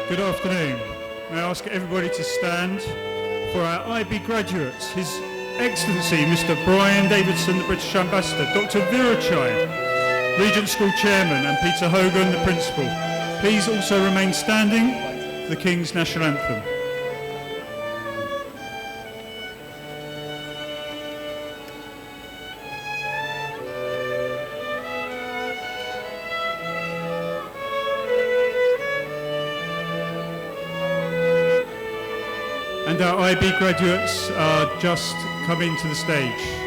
Good afternoon. May I ask everybody to stand for our IB graduates, His Excellency Mr. Brian Davidson, the British Ambassador, Dr. Virachai, Regent School Chairman, and Peter Hogan, the Principal. Please also remain standing for the King's National Anthem. And our IB graduates are just coming to the stage.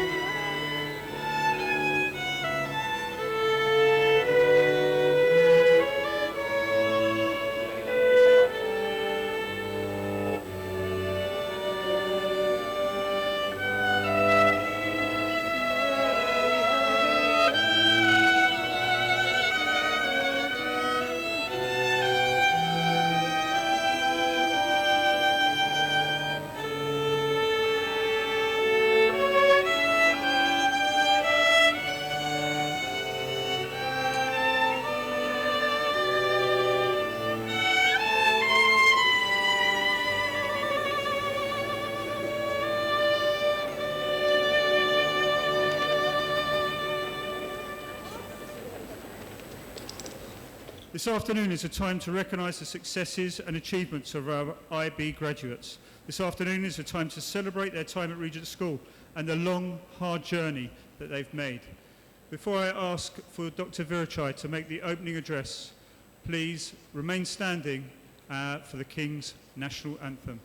This afternoon is a time to recognise the successes and achievements of our IB graduates. This afternoon is a time to celebrate their time at Regent School and the long, hard journey that they've made. Before I ask for Dr. Virachai to make the opening address, please remain standing for the King's National Anthem.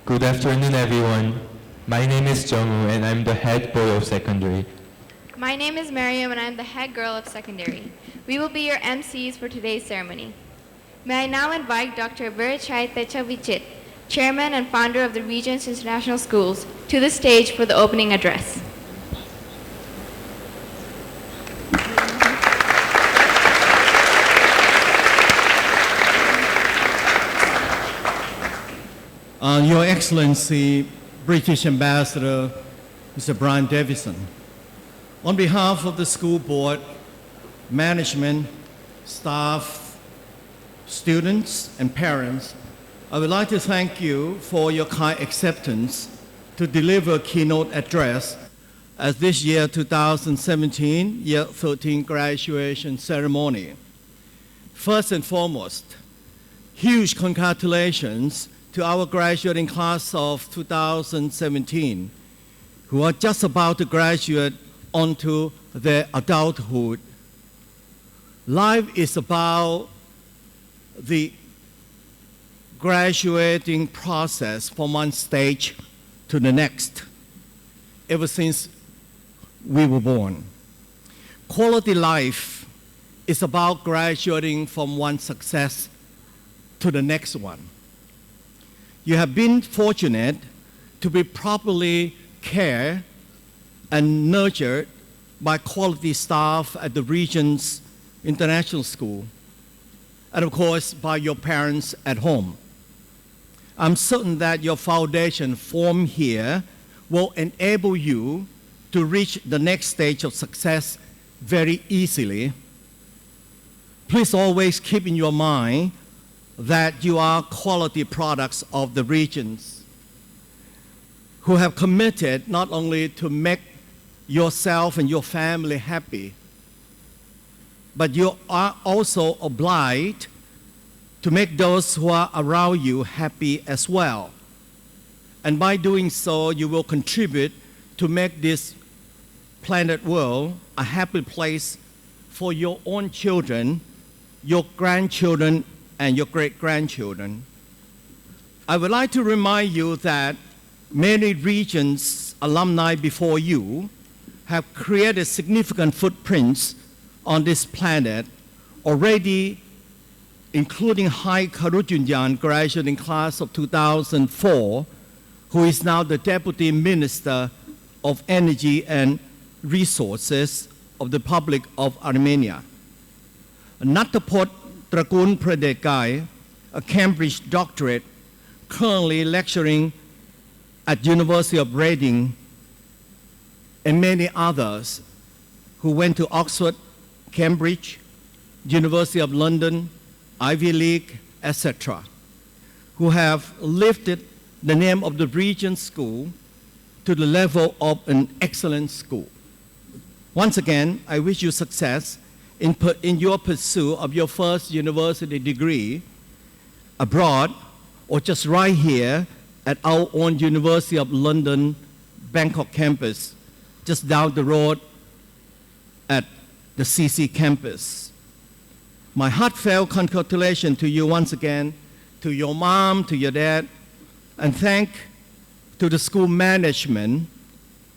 Good afternoon, everyone. My name is Jungwoo, and I'm the head boy of secondary. My name is Mariam, and I'm the head girl of secondary. We will be your MCs for today's ceremony. May I now invite Dr. Virachai Techavichit, Chairman and founder of the Regent's International Schools, to the stage for the opening address. Your Excellency, British Ambassador, Mr. Brian Davidson, on behalf of the school board, management, staff, students, and parents, I would like to thank you for your kind acceptance to deliver a keynote address at this year 2017 Year 13 graduation ceremony. First and foremost, huge congratulations to our graduating class of 2017, who are just about to graduate onto their adulthood. Life is about the graduating process from one stage to the next, ever since we were born. Quality life is about graduating from one success to the next one. You have been fortunate to be properly cared and nurtured by quality staff at the Regent's International School, and of course by your parents at home. I'm certain that your foundation formed here will enable you to reach the next stage of success very easily. Please always keep in your mind that you are quality products of the Regents who have committed not only to make yourself and your family happy, but you are also obliged to make those who are around you happy as well. And by doing so, you will contribute to make this planet world a happy place for your own children, your grandchildren, and your great-grandchildren. I would like to remind you that many Regents alumni before you have created significant footprints on this planet already, including Hai Karujunyan, graduating class of 2004, who is now the Deputy Minister of Energy and Resources of the Republic of Armenia. Natapot Trakun Pradekai, a Cambridge doctorate, currently lecturing at University of Reading, and many others who went to Oxford, Cambridge, University of London, Ivy League, etc., who have lifted the name of the Regent School to the level of an excellent school. Once again, I wish you success in your pursuit of your first university degree abroad or just right here at our own University of London, Bangkok campus, just down the road at the CC campus. My heartfelt congratulations to you once again, to your mom, to your dad, and thank to the school management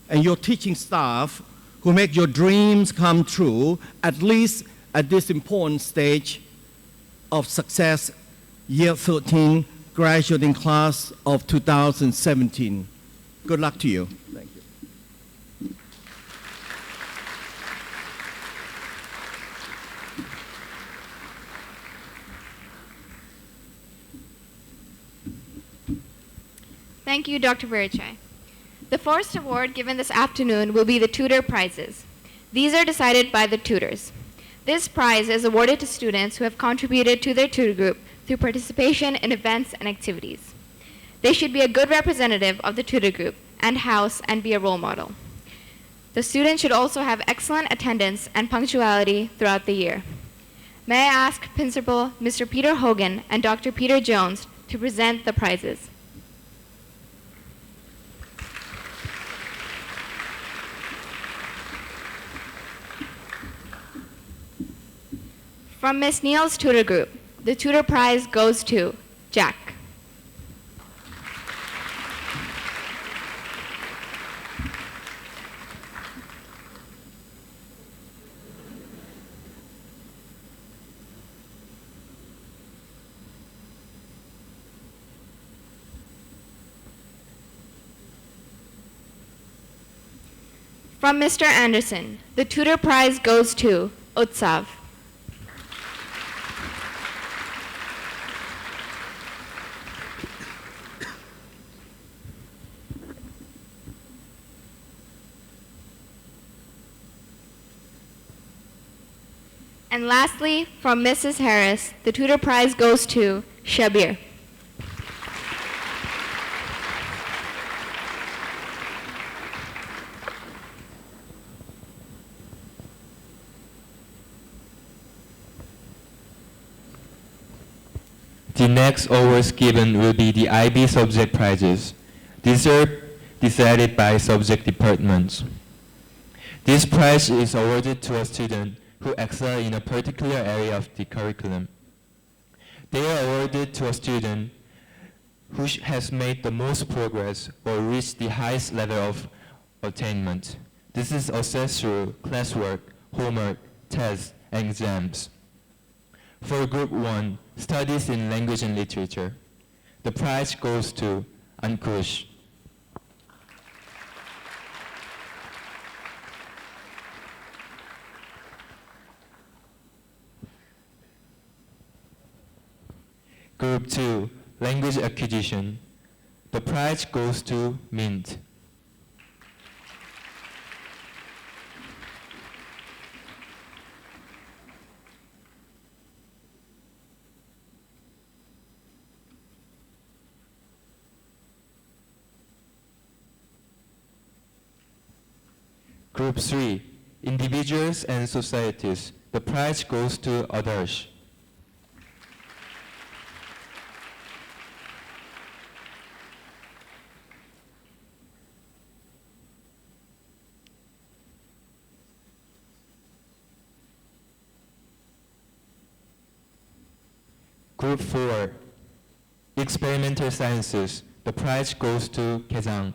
and your teaching staff who make your dreams come true, at least at this important stage of success, year 13, graduating class of 2017. Good luck to you. Thank you. Thank you, Dr. Verichai. The first award given this afternoon will be the tutor prizes. These are decided by the tutors. This prize is awarded to students who have contributed to their tutor group through participation in events and activities. They should be a good representative of the tutor group and house and be a role model. The students should also have excellent attendance and punctuality throughout the year. May I ask Principal Mr. Peter Hogan and Dr. Peter Jones to present the prizes. From Miss Neal's tutor group, the tutor prize goes to Jack. From Mr. Anderson, the tutor prize goes to Utsav. And lastly, from Mrs. Harris, the tutor prize goes to Shabir. The next awards given will be the IB subject prizes. These are decided by subject departments. This prize is awarded to a student who excel in a particular area of the curriculum. They are awarded to a student who has made the most progress or reached the highest level of attainment. This is assessed through classwork, homework, tests, and exams. For Group 1, Studies in Language and Literature, the prize goes to Ankush. Group 2, Language Acquisition. The prize goes to Mint. Group 3, Individuals and Societies. The prize goes to Others. Group 4, Experimental Sciences. The prize goes to Gaejang.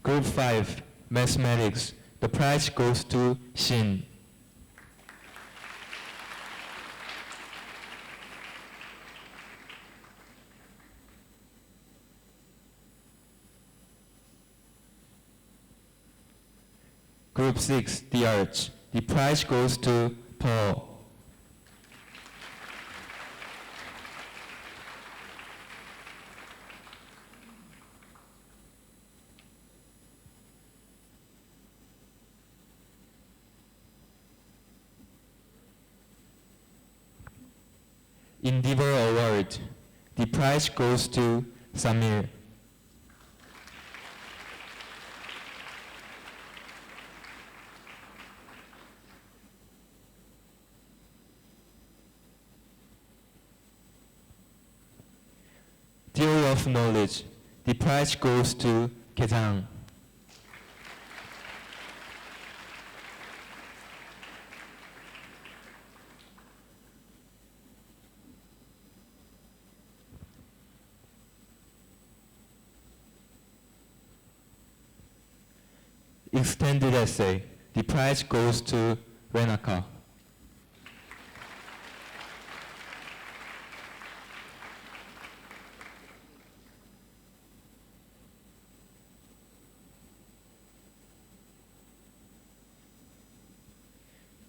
Group 5, Mathematics. The prize goes to Shin. Group 6, The Arts. The prize goes to Paul. Endeavor Award. The prize goes to Samir. Theory of Knowledge. The prize goes to Gaejang. Extended Essay. The prize goes to Renaka.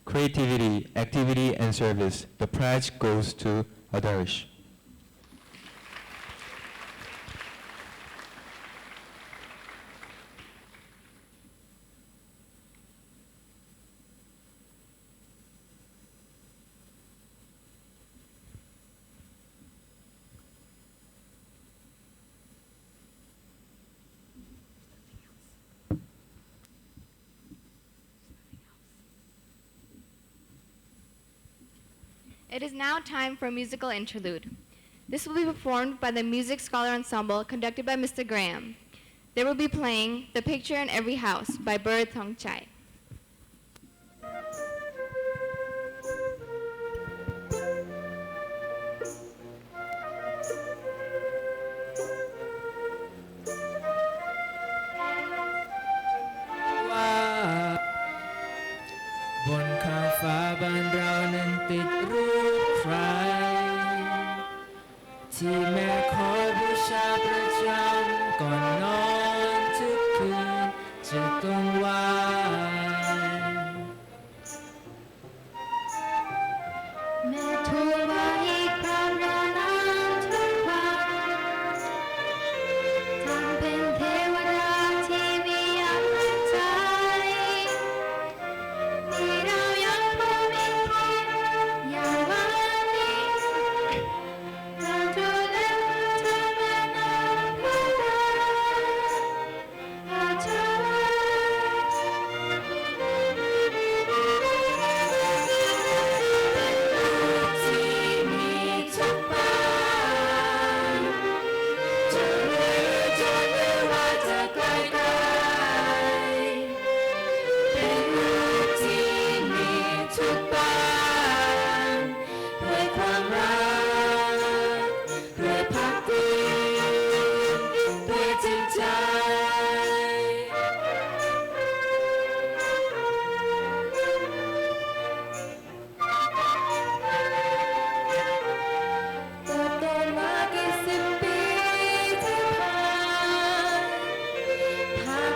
Creativity, Activity and Service. The prize goes to Adarsh. It is now time for a musical interlude. This will be performed by the Music Scholar Ensemble conducted by Mr. Graham. They will be playing The Picture in Every House by Bird Thong Chai.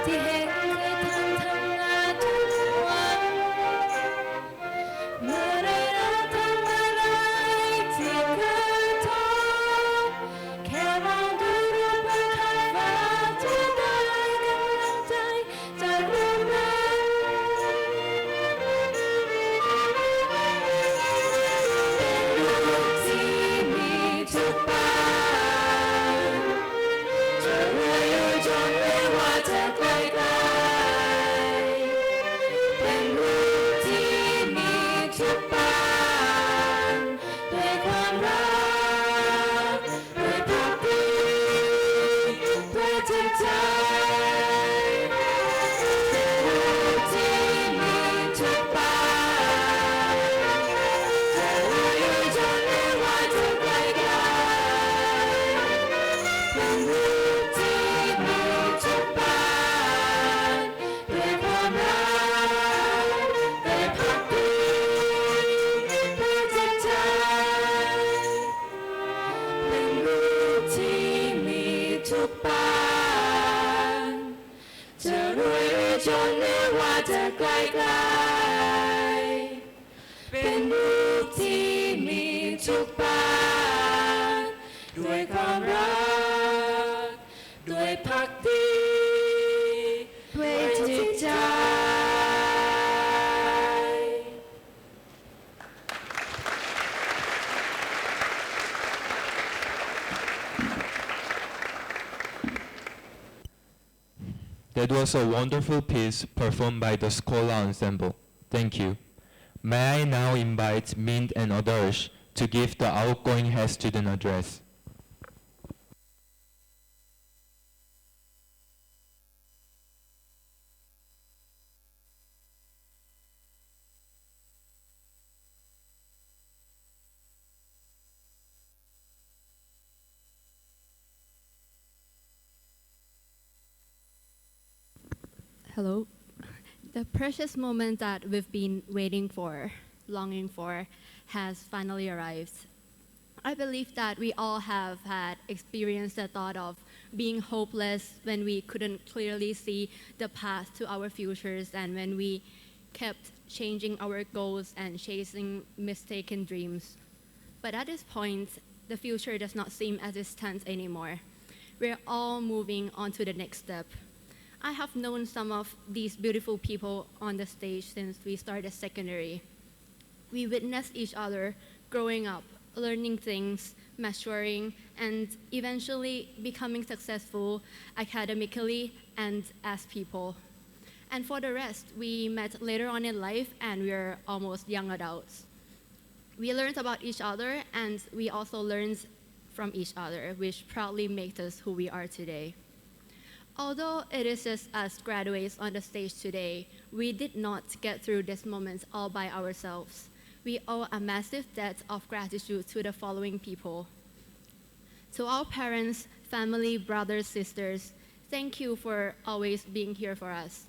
ที่เห็นเคยทำงานทุกวันเมื่อไรเราทำอะไรที่เคยท้อแค่มองดูรูปบนท้องฟ้าจะได้กำลังใจจะรู้ไหมที่มีทุกบ้านจะรวยอยู่จนไม่ว่าจะไกลไกลเป็นลูกที่มีทุกบ้านด้วยความรักด้วยภาคดีด้วยจิตใจเป็นลูกที่มีทุกบ้านจะรวยอยู่จนไม่ว่าจะไกลไกลเป็นลูกที่มีทุกบ้านด้วยความรักด้วยภาคดีด้วยจิตใจเป็นลูกที่มีทุกบ้านจะรวยหรือจนไม่ว่าจะไกลไกลเป็นลูกที่มีทุกบ้านด้วยความรักด้วยภักดีด้วยจิตใจ That was a wonderful piece performed by the Scholar Ensemble. Thank you. May I now invite Mint and Adarsh to give the outgoing head student address. Hello. The precious moment that we've been waiting for, longing for, has finally arrived. I believe that we all have had experienced the thought of being hopeless when we couldn't clearly see the path to our futures and when we kept changing our goals and chasing mistaken dreams. But at this point, the future does not seem as distant anymore. We're all moving on to the next step. I have known some of these beautiful people on the stage since we started secondary. We witnessed each other growing up, learning things, maturing, and eventually becoming successful academically and as people. And for the rest, we met later on in life and we're almost young adults. We learned about each other and we also learned from each other, which proudly makes us who we are today. Although it is just us graduates on the stage today, we did not get through this moment all by ourselves. We owe a massive debt of gratitude to the following people. To our parents, family, brothers, sisters, thank you for always being here for us.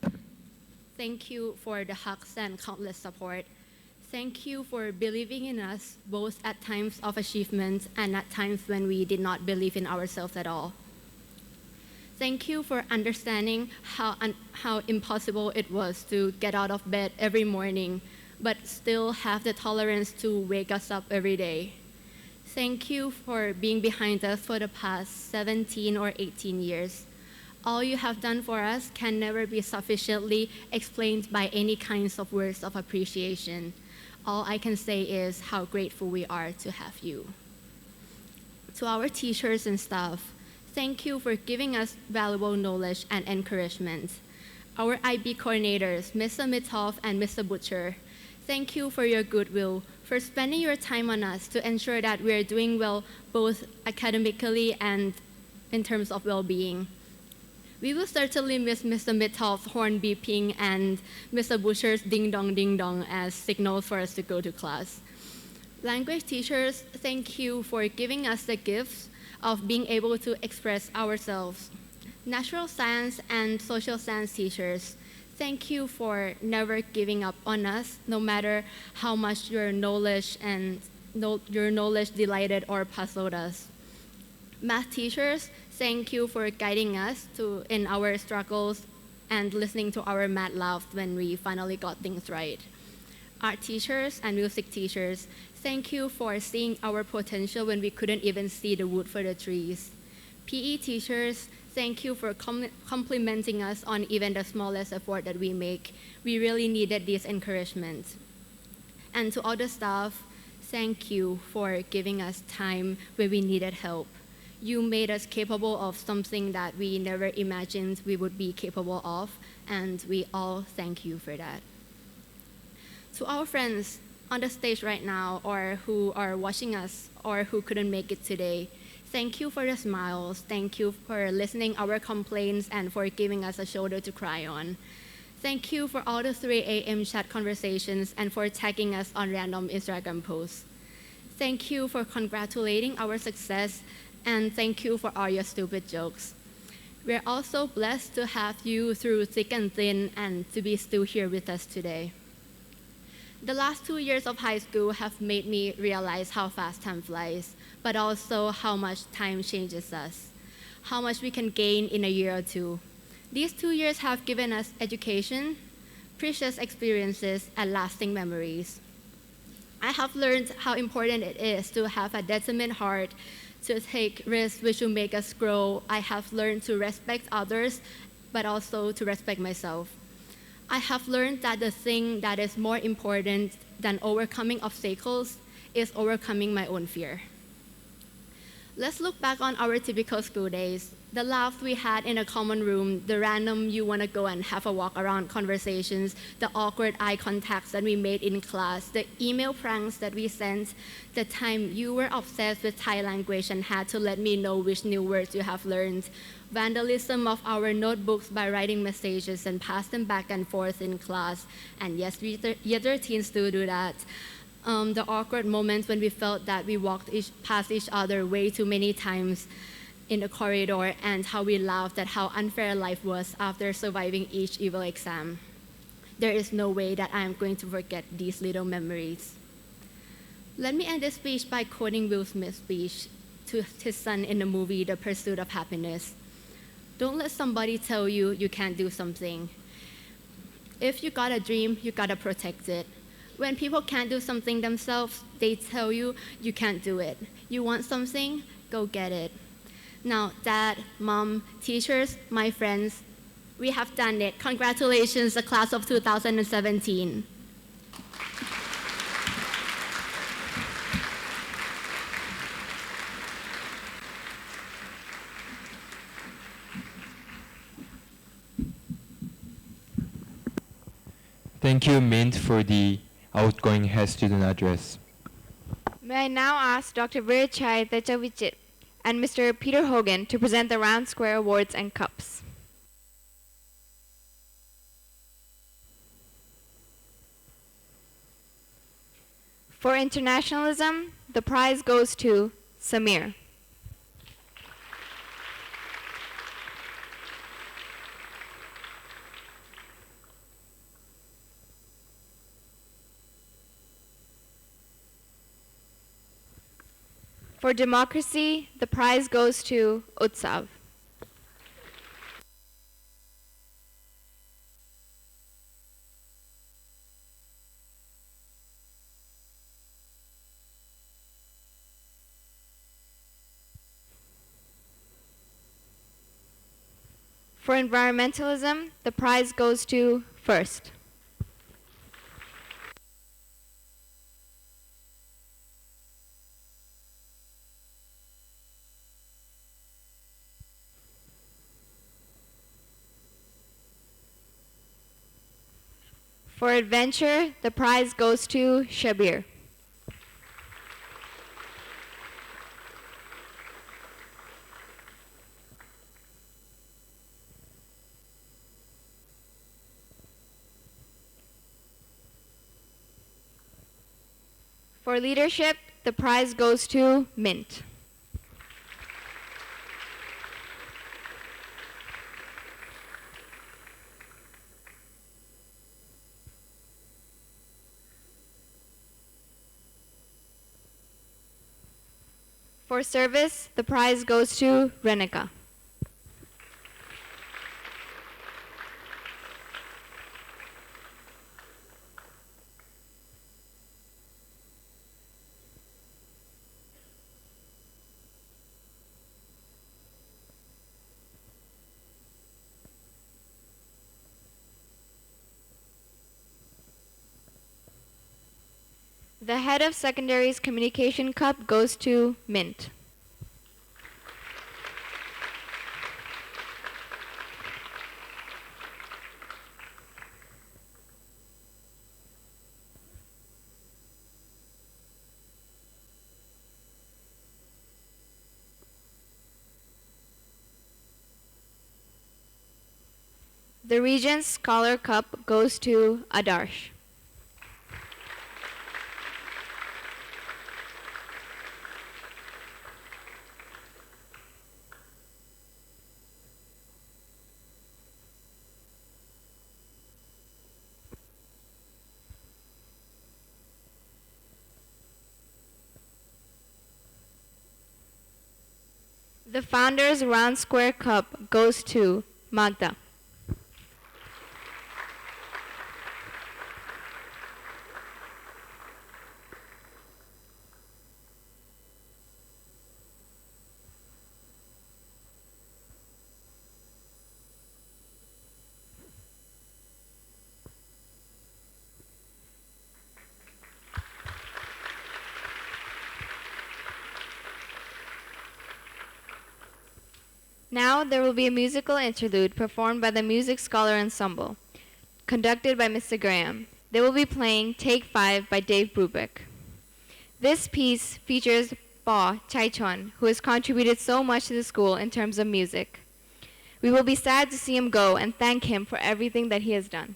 Thank you for the hugs and countless support. Thank you for believing in us, both at times of achievement and at times when we did not believe in ourselves at all. Thank you for understanding how impossible it was to get out of bed every morning, but still have the tolerance to wake us up every day. Thank you for being behind us for the past 17 or 18 years. All you have done for us can never be sufficiently explained by any kinds of words of appreciation. All I can say is how grateful we are to have you. To our teachers and staff, thank you for giving us valuable knowledge and encouragement. Our IB coordinators, Mr. Mitov and Mr. Butcher, thank you for your goodwill, for spending your time on us to ensure that we are doing well both academically and in terms of well-being. We will certainly miss Mr. Mitov's horn beeping and Mr. Butcher's ding dong as signals for us to go to class. Language teachers, thank you for giving us the gifts of being able to express ourselves. Natural science and social science teachers, thank you for never giving up on us, no matter how much your knowledge delighted or puzzled us. Math teachers, thank you for guiding us in our struggles and listening to our mad laugh when we finally got things right. Art teachers and music teachers, thank you for seeing our potential when we couldn't even see the wood for the trees. PE teachers, thank you for complimenting us on even the smallest effort that we make. We really needed this encouragement. And to all the staff, thank you for giving us time when we needed help. You made us capable of something that we never imagined we would be capable of, and we all thank you for that. To our friends on the stage right now, or who are watching us, or who couldn't make it today, thank you for the smiles. Thank you for listening our complaints and for giving us a shoulder to cry on. Thank you for all the 3 a.m. chat conversations and for tagging us on random Instagram posts. Thank you for congratulating our success, and thank you for all your stupid jokes. We're also blessed to have you through thick and thin and to be still here with us today. The last 2 years of high school have made me realize how fast time flies, but also how much time changes us, how much we can gain in a year or two. These 2 years have given us education, precious experiences, and lasting memories. I have learned how important it is to have a determined heart, to take risks which will make us grow. I have learned to respect others, but also to respect myself. I have learned that the thing that is more important than overcoming obstacles is overcoming my own fear. Let's look back on our typical school days. The laughs we had in a common room, the random you want to go and have a walk around conversations, the awkward eye contacts that we made in class, the email pranks that we sent, the time you were obsessed with Thai language and had to let me know which new words you have learned, vandalism of our notebooks by writing messages and pass them back and forth in class, and yes, other teens do that. The awkward moments when we felt that we walked past each other way too many times in the corridor, and how we laughed at how unfair life was after surviving each evil exam. There is no way that I am going to forget these little memories. Let me end this speech by quoting Will Smith's speech to his son in the movie The Pursuit of Happiness. Don't let somebody tell you you can't do something. If you got a dream, you gotta protect it. When people can't do something themselves, they tell you you can't do it. You want something? Go get it. Now, Dad, Mom, teachers, my friends, we have done it. Congratulations, the class of 2017. Thank you, Mint, for the outgoing head student address. May I now ask Dr. Virchai Techavicit and Mr. Peter Hogan to present the Round Square Awards and Cups. For internationalism, the prize goes to Samir. For democracy, the prize goes to Utsav. For environmentalism, the prize goes to First. For adventure, the prize goes to Shabir. For leadership, the prize goes to Mint. For service, the prize goes to Renica. The head of secondary's communication cup goes to Mint. The Regent's Scholar Cup goes to Adarsh. The Founders Round Square Cup goes to Magda. Now there will be a musical interlude performed by the Music Scholar Ensemble, conducted by Mr. Graham. They will be playing Take 5 by Dave Brubeck. This piece features Ba Chaichon, who has contributed so much to the school in terms of music. We will be sad to see him go and thank him for everything that he has done.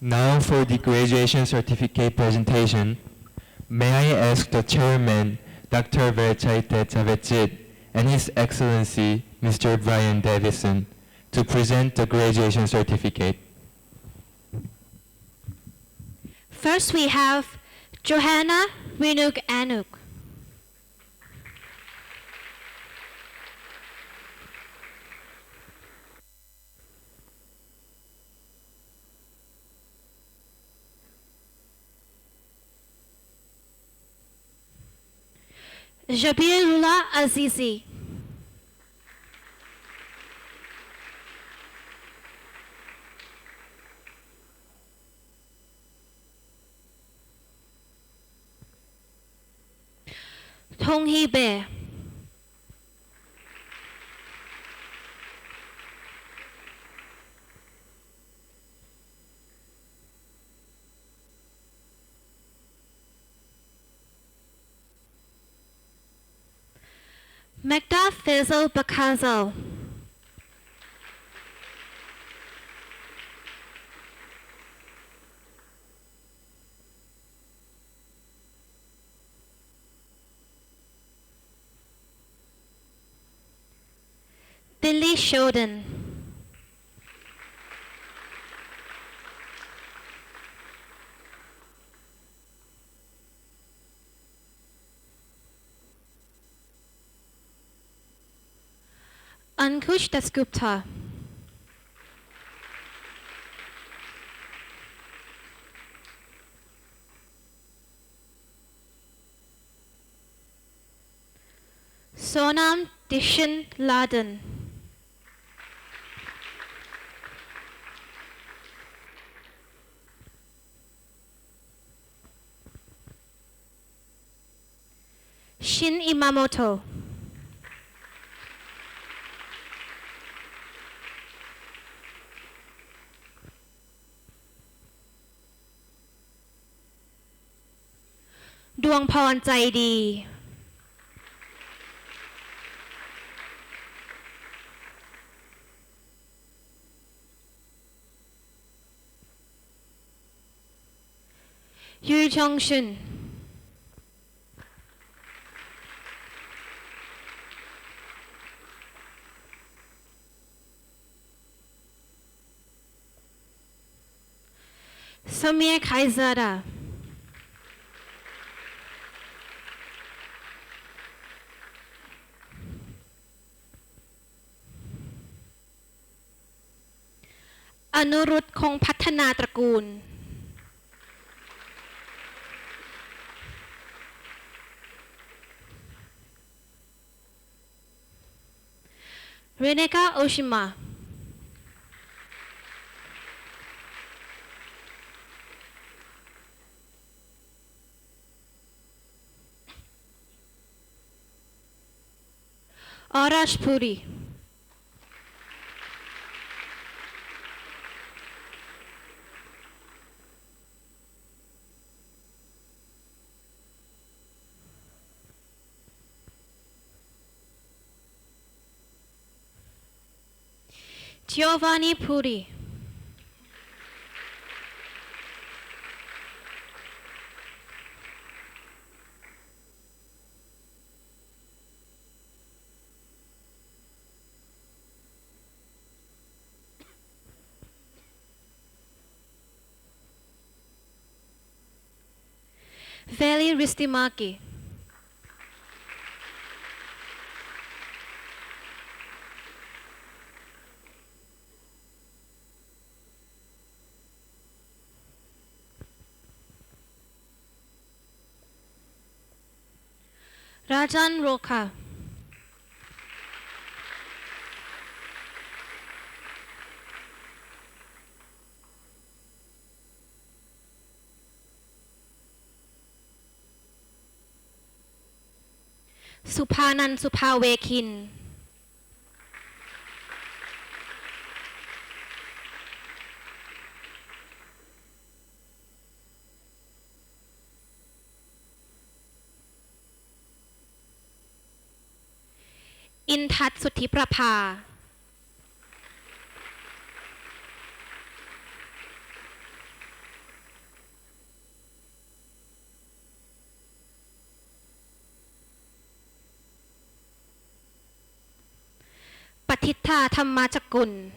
Now for the graduation certificate presentation, may I ask the chairman, Dr. Verchaite Chavechit, and His Excellency, Mr. Brian Davison, to present the graduation certificate. First we have Johanna Rinuk Anuk. Jabirullah Azizi. Thong Hee Be. Magda Faisal Bakazal. Billy Shoden. Ankush Dasgupta. Sonam Dishan Laden. Shin Imamoto. Duang Pon Chai Di. Yu Chong Shun. Samir Kaizada. Anurut Kong Pathana Trakul. Reneka Oshima. Arash Puri. Giovanni Puri. Veli Ristimaki. Rajan Roka. Supanan Supawekin. Intat Suthiprapha. Patitha Thammajakul.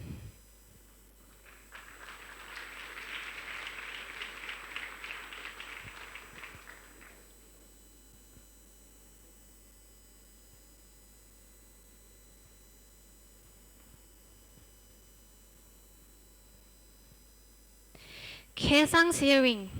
Kesang Searing.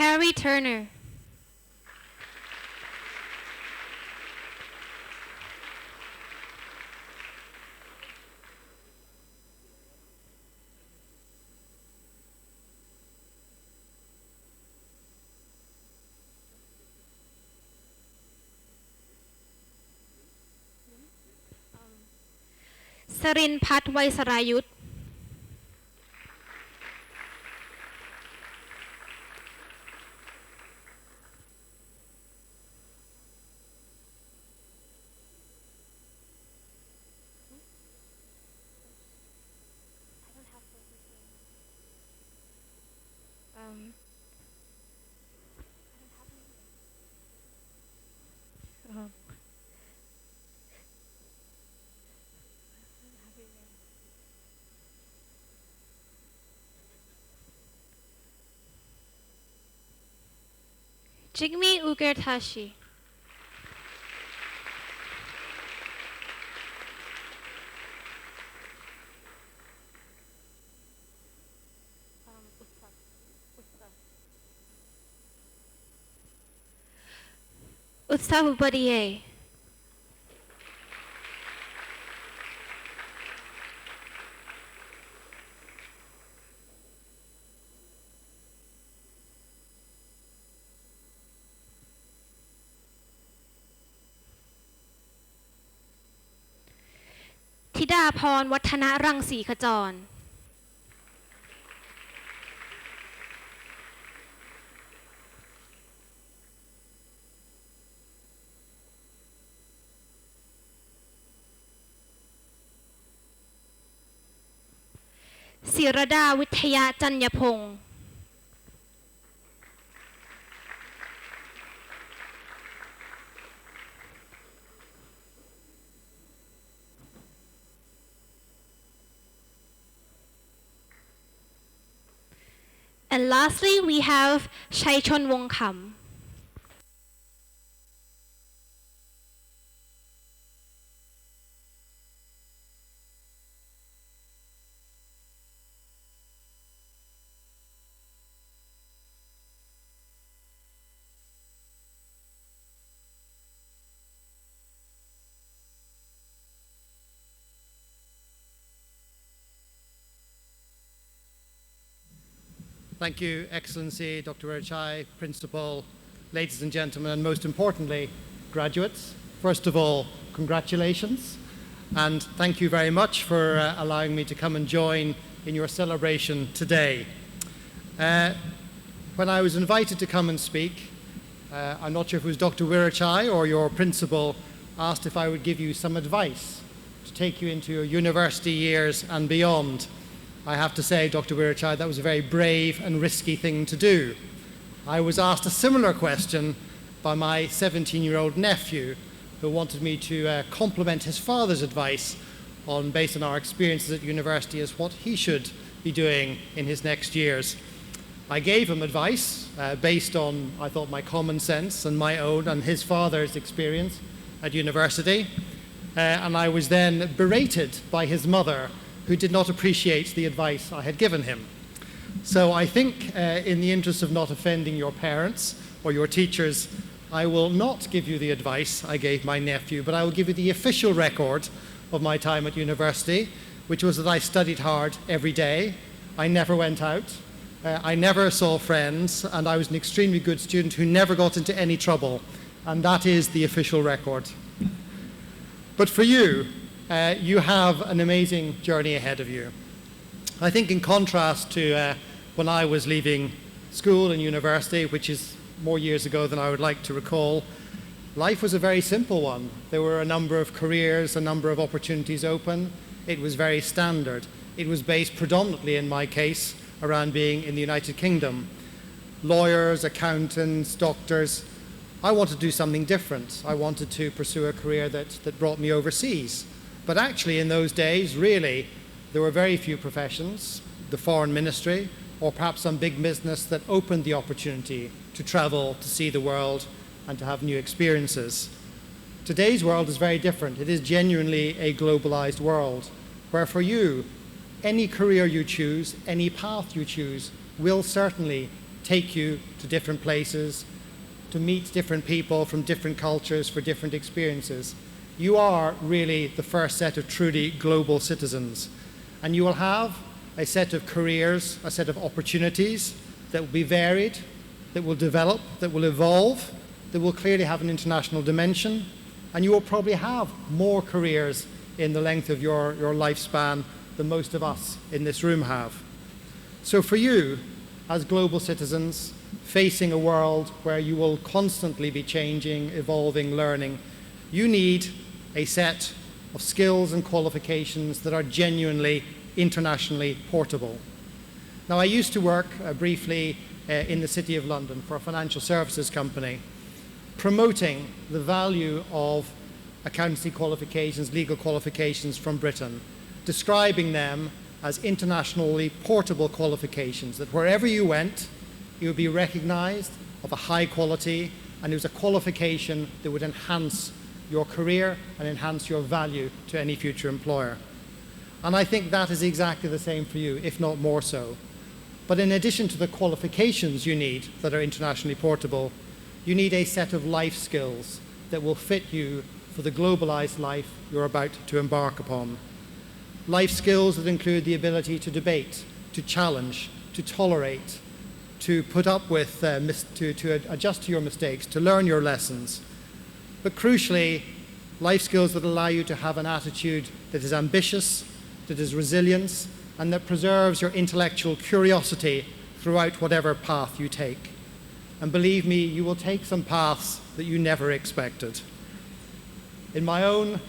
Harry Turnerสรินทร์พัฒน์ไวยสรายุทธจิกมี่อูเกอร์ทาชี อุตสาหุปดีเย ธิดาพรวัฒนรังสีขจร ศิรดาวิทยาจัญญพงศ์ And lastly, we have ชัยชนวงศ์ขำ Thank you, Excellency, Dr. Werachai, Principal, ladies and gentlemen, and most importantly, graduates. First of all, congratulations, and thank you very much for allowing me to come and join in your celebration today. When I was invited to come and speak, I'm not sure if it was Dr. Werachai or your principal asked if I would give you some advice to take you into your university years and beyond. I have to say, Dr. Werachai, that was a very brave and risky thing to do. I was asked a similar question by my 17-year-old nephew, who wanted me to complement his father's advice based on our experiences at university as what he should be doing in his next years. I gave him advice based on, I thought, my common sense and my own and his father's experience at university. And I was then berated by his mother, who did not appreciate the advice I had given him. So I think in the interest of not offending your parents or your teachers, I will not give you the advice I gave my nephew, but I will give you the official record of my time at university, which was that I studied hard every day. I never went out. I never saw friends, and I was an extremely good student who never got into any trouble. And that is the official record. But for you, you have an amazing journey ahead of you. I think in contrast to when I was leaving school and university, which is more years ago than I would like to recall, life was a very simple one. There were a number of careers, a number of opportunities open. It was very standard. It was based predominantly, in my case, around being in the United Kingdom. Lawyers, accountants, doctors. I wanted to do something different. I wanted to pursue a career that brought me overseas. But actually, in those days, really, there were very few professions, the foreign ministry, or perhaps some big business that opened the opportunity to travel, to see the world, and to have new experiences. Today's world is very different. It is genuinely a globalized world, where for you, any career you choose, any path you choose, will certainly take you to different places, to meet different people from different cultures for different experiences. You are really the first set of truly global citizens. And you will have a set of careers, a set of opportunities that will be varied, that will develop, that will evolve, that will clearly have an international dimension. And you will probably have more careers in the length of your lifespan than most of us in this room have. So for you, as global citizens, facing a world where you will constantly be changing, evolving, learning, you need a set of skills and qualifications that are genuinely internationally portable. Now, I used to work briefly in the City of London for a financial services company, promoting the value of accountancy qualifications, legal qualifications from Britain, describing them as internationally portable qualifications, that wherever you went, you would be recognized of a high quality, and it was a qualification that would enhance your career and enhance your value to any future employer. And I think that is exactly the same for you, if not more so. But in addition to the qualifications you need that are internationally portable, you need a set of life skills that will fit you for the globalized life you're about to embark upon. Life skills that include the ability to debate, to challenge, to tolerate, to put up with, to adjust to your mistakes, to learn your lessons. But crucially, life skills that allow you to have an attitude that is ambitious, that is resilient, and that preserves your intellectual curiosity throughout whatever path you take. And believe me, you will take some paths that you never expected. In my own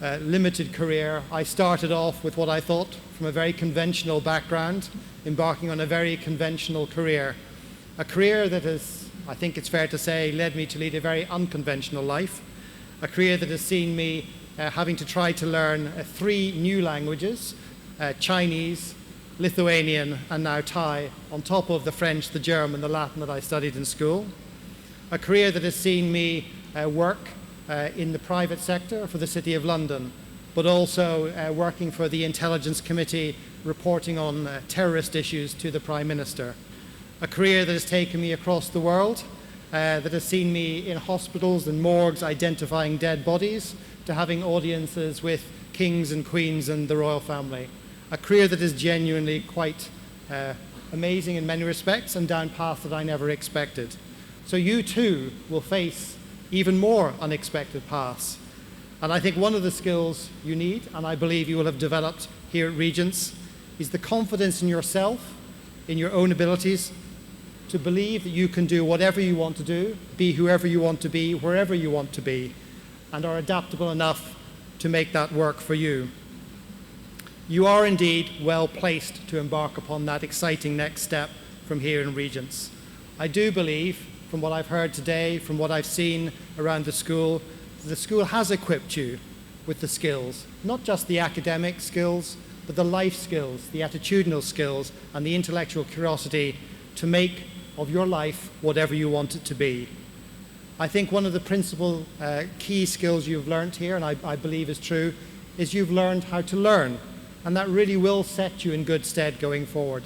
limited career, I started off with what I thought from a very conventional background, embarking on a very conventional career. A career that has, I think it's fair to say, led me to lead a very unconventional life. A career that has seen me having to try to learn 3 new languages, Chinese, Lithuanian, and now Thai, on top of the French, the German, the Latin that I studied in school. A career that has seen me work in the private sector for the City of London, but also working for the Intelligence Committee, reporting on terrorist issues to the Prime Minister. A career that has taken me across the world, that has seen me in hospitals and morgues identifying dead bodies, to having audiences with kings and queens and the royal family. A career that is genuinely quite amazing in many respects and down paths that I never expected. So you too will face even more unexpected paths. And I think one of the skills you need, and I believe you will have developed here at Regent's, is the confidence in yourself, in your own abilities, to believe that you can do whatever you want to do, be whoever you want to be, wherever you want to be, and are adaptable enough to make that work for you. You are indeed well placed to embark upon that exciting next step from here in Regent's. I do believe, from what I've heard today, from what I've seen around the school has equipped you with the skills, not just the academic skills, but the life skills, the attitudinal skills, and the intellectual curiosity to make of your life whatever you want it to be. I think one of the principal key skills you've learned here, and I believe is true, is you've learned how to learn. And that really will set you in good stead going forward,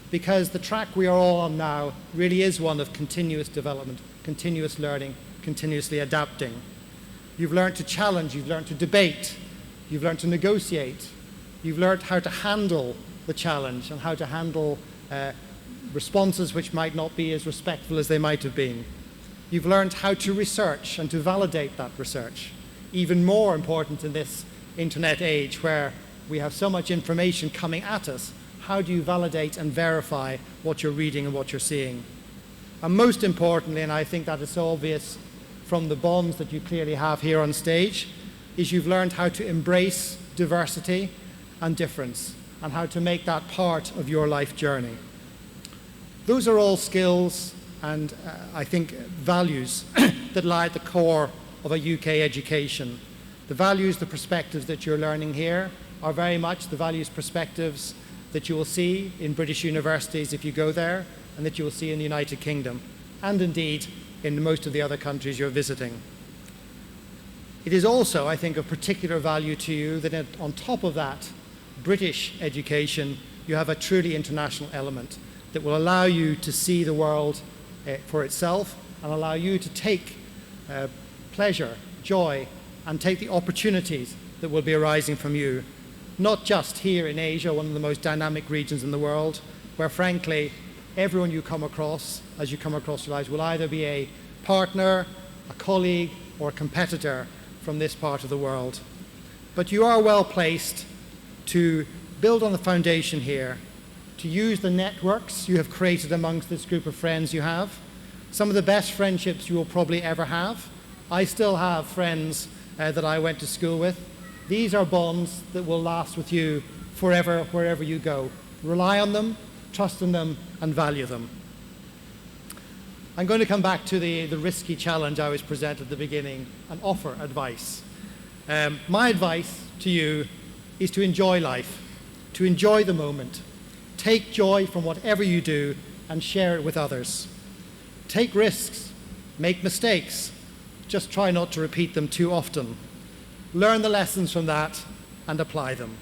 because the track we are all on now really is one of continuous development, continuous learning, continuously adapting. You've learned to challenge, you've learned to debate, you've learned to negotiate, you've learned how to handle the challenge and how to handle responses which might not be as respectful as they might have been. You've learned how to research and to validate that research. Even more important in this internet age where we have so much information coming at us, how do you validate and verify what you're reading and what you're seeing? And most importantly, and I think that is so obvious from the bonds that you clearly have here on stage, is you've learned how to embrace diversity and difference and how to make that part of your life journey. Those are all skills and I think values that lie at the core of a UK education. The values, the perspectives that you're learning here are very much the values, perspectives that you will see in British universities if you go there, and that you will see in the United Kingdom, and indeed in most of the other countries you're visiting. It is also, I think, of particular value to you that on top of that British education, you have a truly international element. that will allow you to see the world for itself and allow you to take pleasure, joy, and take the opportunities that will be arising from you, not just here in Asia, one of the most dynamic regions in the world, where frankly, everyone you come across, as you come across your lives, will either be a partner, a colleague, or a competitor from this part of the world. But you are well placed to build on the foundation here, to use the networks you have created amongst this group of friends you have. Some of the best friendships you will probably ever have. I still have friends that I went to school with. These are bonds that will last with you forever, wherever you go. Rely on them, trust in them, and value them. I'm going to come back to the risky challenge I was presented at the beginning and offer advice. My advice to you is to enjoy life, to enjoy the moment. Take joy from whatever you do and share it with others. Take risks, make mistakes, just try not to repeat them too often. Learn the lessons from that and apply them.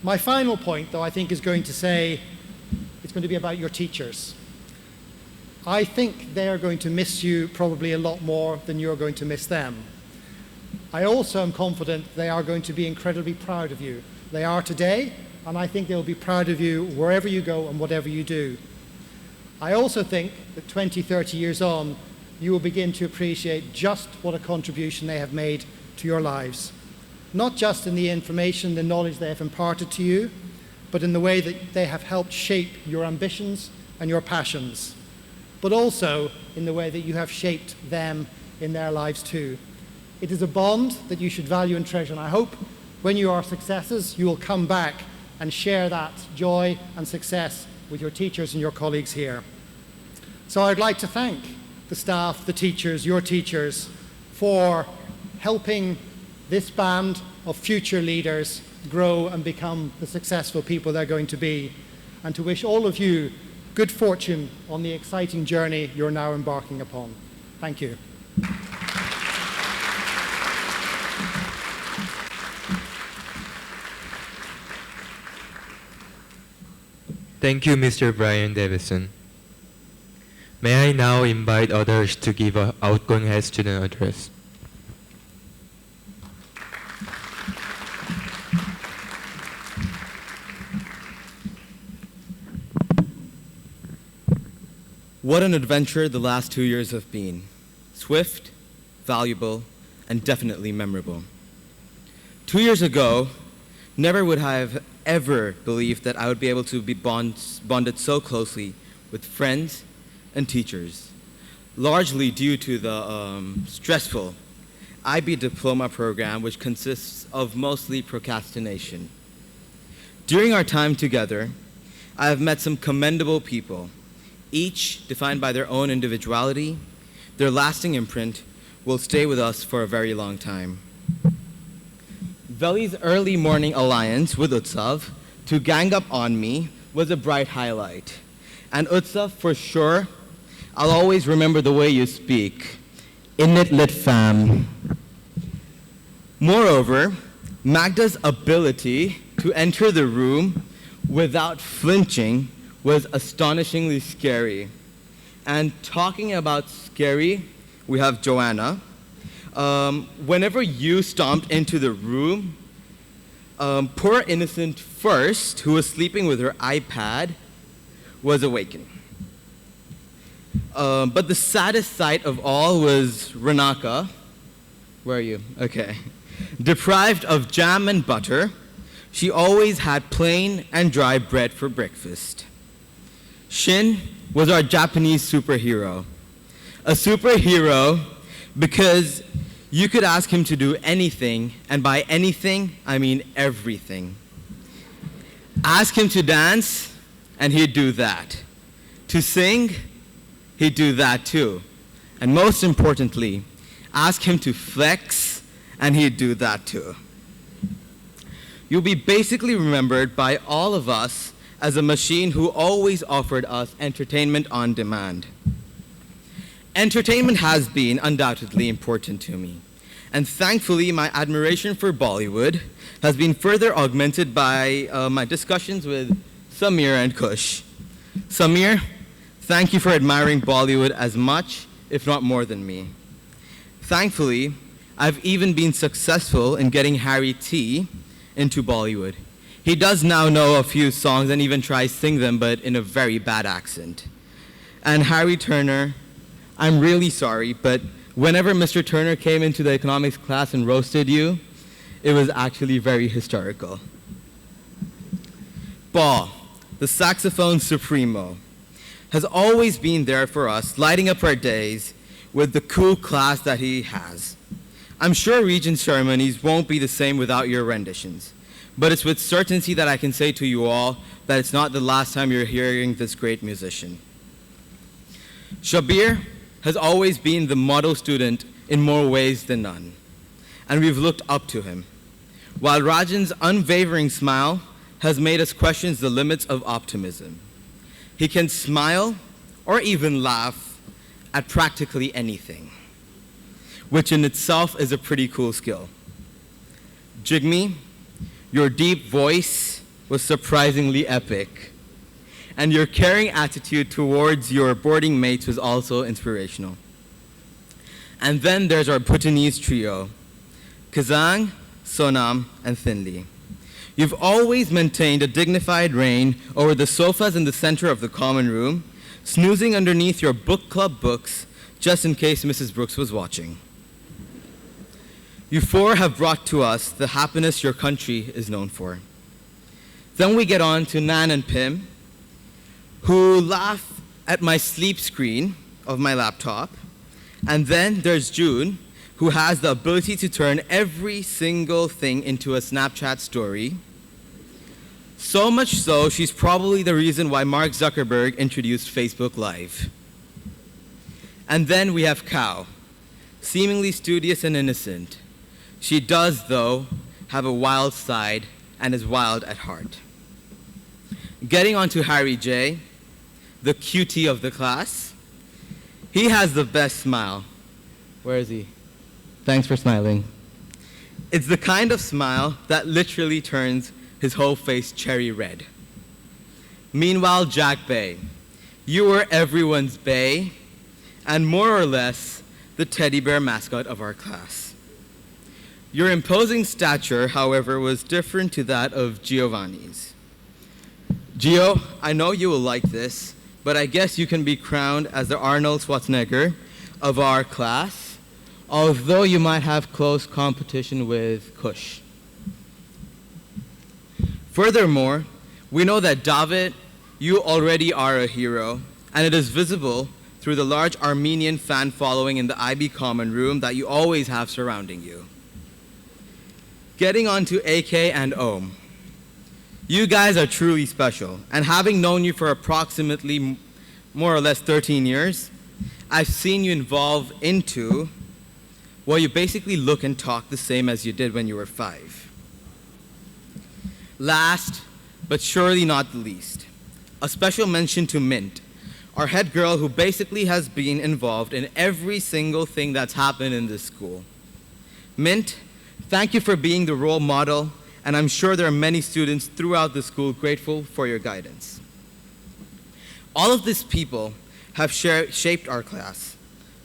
My final point, though, I think is going to be about your teachers. I think they're going to miss you probably a lot more than you're going to miss them. I also am confident they are going to be incredibly proud of you. They are today, and I think they'll be proud of you wherever you go and whatever you do. I also think that 20, 30 years on, you will begin to appreciate just what a contribution they have made to your lives. Not just in the information, the knowledge they have imparted to you, but in the way that they have helped shape your ambitions and your passions, but also in the way that you have shaped them in their lives too. It is a bond that you should value and treasure, and I hope when you are successes, you will come back and share that joy and success with your teachers and your colleagues here. So I'd like to thank the staff, the teachers, your teachers, for helping this band of future leaders grow and become the successful people they're going to be, and to wish all of you good fortune on the exciting journey you're now embarking upon. Thank you. Thank you, Mr. Brian Davison. May I now invite others to give an outgoing head student address. What an adventure the last 2 years have been. Swift, valuable, and definitely memorable. 2 years ago, never would I have ever believed that I would be able to be bonded so closely with friends and teachers, largely due to the stressful IB diploma program, which consists of mostly procrastination. During our time together, I have met some commendable people, each defined by their own individuality. Their lasting imprint will stay with us for a very long time. Veli's early morning alliance with Utsav to gang up on me was a bright highlight. And Utsav, for sure, I'll always remember the way you speak. Innit lit fam. Moreover, Magda's ability to enter the room without flinching was astonishingly scary. And talking about scary, we have Joanna. Whenever you stomped into the room, poor innocent first, who was sleeping with her iPad, was awakened. But the saddest sight of all was Renaka. Where are you? Okay. Deprived of jam and butter, she always had plain and dry bread for breakfast. Shin was our Japanese superhero. A superhero because you could ask him to do anything, and by anything, I mean everything. Ask him to dance, and he'd do that. To sing, he'd do that too. And most importantly, ask him to flex, and he'd do that too. You'll be basically remembered by all of us as a machine who always offered us entertainment on demand. Entertainment has been undoubtedly important to me, and thankfully my admiration for Bollywood has been further augmented by my discussions with Samir and Kush. Samir, thank you for admiring Bollywood as much, if not more than me. Thankfully, I've even been successful in getting Harry T into Bollywood. He does now know a few songs and even tries to sing them, but in a very bad accent. And Harry Turner, I'm really sorry, but whenever Mr. Turner came into the economics class and roasted you, it was actually very hysterical. Paul, the saxophone supremo, has always been there for us, lighting up our days with the cool class that he has. I'm sure Regent ceremonies won't be the same without your renditions, but it's with certainty that I can say to you all that it's not the last time you're hearing this great musician. Shabir has always been the model student in more ways than none, and we've looked up to him, while Rajan's unwavering smile has made us question the limits of optimism. He can smile or even laugh at practically anything, which in itself is a pretty cool skill. Jigme, your deep voice was surprisingly epic, and your caring attitude towards your boarding mates was also inspirational. And then there's our Bhutanese trio, Kazang, Sonam, and Thinli. You've always maintained a dignified reign over the sofas in the center of the common room, snoozing underneath your book club books just in case Mrs. Brooks was watching. You four have brought to us the happiness your country is known for. Then we get on to Nan and Pim, who laugh at my sleep screen of my laptop. And then there's June, who has the ability to turn every single thing into a Snapchat story. So much so, she's probably the reason why Mark Zuckerberg introduced Facebook Live. And then we have Kao, seemingly studious and innocent. She does, though, have a wild side and is wild at heart. Getting on to Harry J., the cutie of the class. He has the best smile. Where is he? Thanks for smiling. It's the kind of smile that literally turns his whole face cherry red. Meanwhile, Jack Bay, you were everyone's Bay, and more or less the teddy bear mascot of our class. Your imposing stature, however, was different to that of Giovanni's. Gio, I know you will like this, but I guess you can be crowned as the Arnold Schwarzenegger of our class, although you might have close competition with Kush. Furthermore, we know that David, you already are a hero, and it is visible through the large Armenian fan following in the IB common room that you always have surrounding you. Getting on to AK and Om. You guys are truly special, and having known you for approximately more or less 13 years, I've seen you evolve into, well, you basically look and talk the same as you did when you were 5. Last, but surely not the least, a special mention to Mint, our head girl who basically has been involved in every single thing that's happened in this school. Mint, thank you for being the role model, and I'm sure there are many students throughout the school grateful for your guidance. All of these people have shaped our class.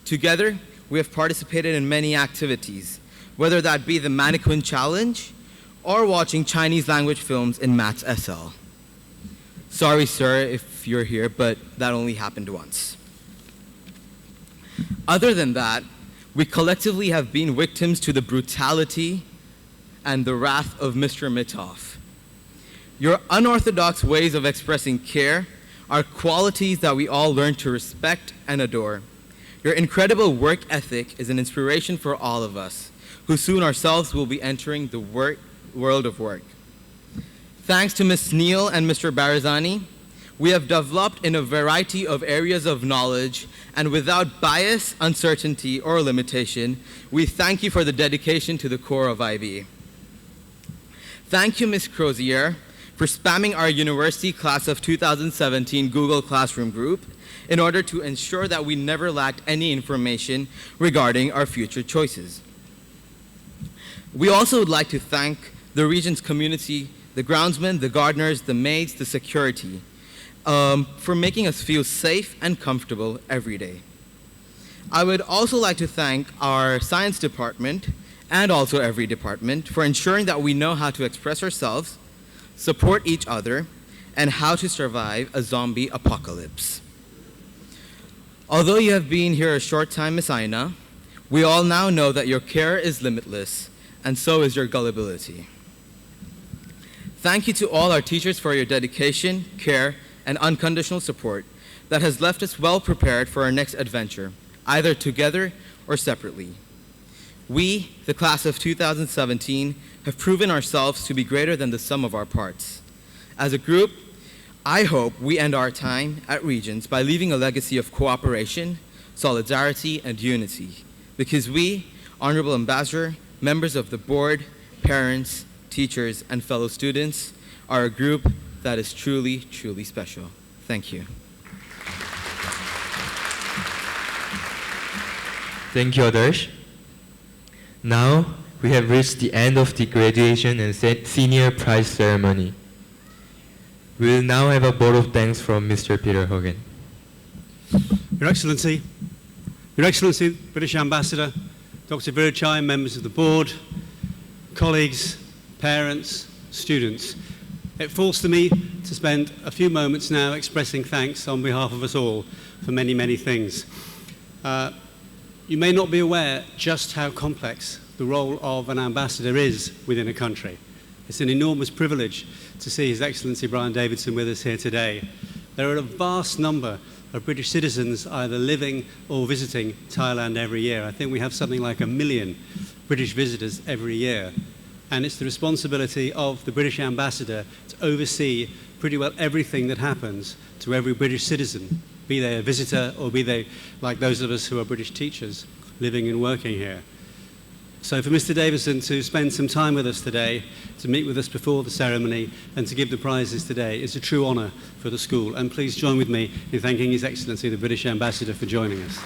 Together, we have participated in many activities, whether that be the Mannequin Challenge or watching Chinese language films in Maths SL. Sorry, sir, if you're here, but that only happened once. Other than that, we collectively have been victims to the brutality and the wrath of Mr. Mitov. Your unorthodox ways of expressing care are qualities that we all learn to respect and adore. Your incredible work ethic is an inspiration for all of us, who soon ourselves will be entering the world of work. Thanks to Ms. Neal and Mr. Barazani, we have developed in a variety of areas of knowledge, and without bias, uncertainty, or limitation, we thank you for the dedication to the core of IB. Thank you, Ms. Crozier, for spamming our university class of 2017 Google Classroom group in order to ensure that we never lacked any information regarding our future choices. We also would like to thank the Regent's community, the groundsmen, the gardeners, the maids, the security, for making us feel safe and comfortable every day. I would also like to thank our science department and also every department for ensuring that we know how to express ourselves, support each other, and how to survive a zombie apocalypse. Although you have been here a short time, Ms. Aina, we all now know that your care is limitless, and so is your gullibility. Thank you to all our teachers for your dedication, care, and unconditional support that has left us well prepared for our next adventure, either together or separately. We, the class of 2017, have proven ourselves to be greater than the sum of our parts. As a group, I hope we end our time at Regents by leaving a legacy of cooperation, solidarity, and unity, because we, Honorable Ambassador, members of the board, parents, teachers, and fellow students, are a group that is truly, truly special. Thank you. Thank you, Adarsh. Now, we have reached the end of the graduation and senior prize ceremony. We will now have a vote of thanks from Mr. Peter Hogan. Your Excellency, British Ambassador, Dr. Virachai, members of the board, colleagues, parents, students. It falls to me to spend a few moments now expressing thanks on behalf of us all for many, many things. You may not be aware just how complex the role of an ambassador is within a country. It's an enormous privilege to see His Excellency Brian Davidson with us here today. There are a vast number of British citizens either living or visiting Thailand every year. I think we have something like 1 million British visitors every year. And it's the responsibility of the British ambassador to oversee pretty well everything that happens to every British citizen, be they a visitor or be they like those of us who are British teachers living and working here. So for Mr. Davidson to spend some time with us today, to meet with us before the ceremony and to give the prizes today is a true honour for the school. And please join with me in thanking His Excellency the British Ambassador for joining us.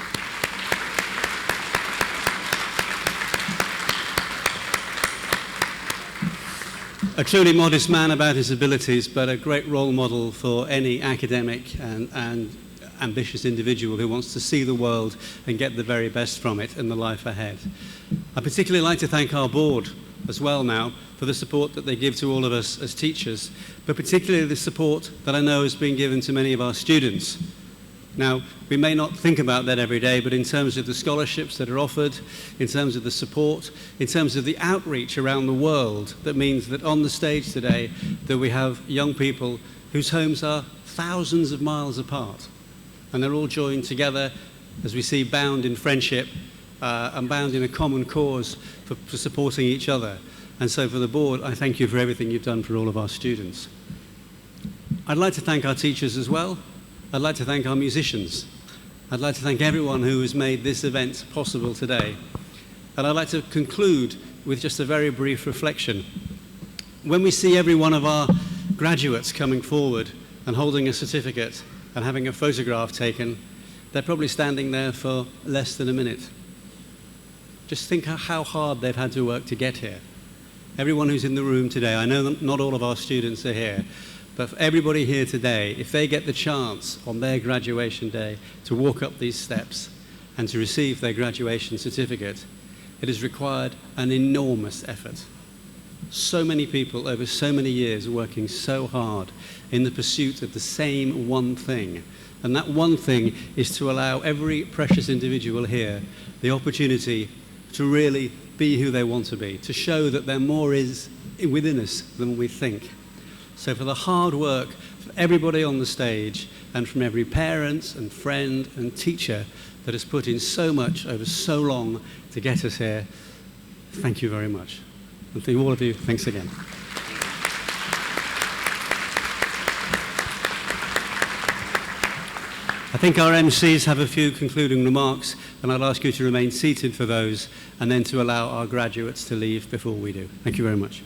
A truly modest man about his abilities, but a great role model for any academic and ambitious individual who wants to see the world and get the very best from it in the life ahead. I particularly like to thank our board as well now for the support that they give to all of us as teachers, but particularly the support that I know has been given to many of our students. Now, we may not think about that every day, but in terms of the scholarships that are offered, in terms of the support, in terms of the outreach around the world, that means that on the stage today that we have young people whose homes are thousands of miles apart, and they're all joined together, as we see, bound in friendship and bound in a common cause for supporting each other. And so for the board, I thank you for everything you've done for all of our students. I'd like to thank our teachers as well. I'd like to thank our musicians. I'd like to thank everyone who has made this event possible today. And I'd like to conclude with just a very brief reflection. When we see every one of our graduates coming forward and holding a certificate and having a photograph taken, they're probably standing there for less than a minute. Just think how hard they've had to work to get here. Everyone who's in the room today, I know that not all of our students are here, but for everybody here today, if they get the chance on their graduation day to walk up these steps and to receive their graduation certificate, it has required an enormous effort. So many people over so many years working so hard in the pursuit of the same one thing. And that one thing is to allow every precious individual here the opportunity to really be who they want to be, to show that there more is within us than we think. So for the hard work for everybody on the stage and from every parent and friend and teacher that has put in so much over so long to get us here, thank you very much. And to all of you, thanks again. I think our MCs have a few concluding remarks, and I'd ask you to remain seated for those and then to allow our graduates to leave before we do. Thank you very much.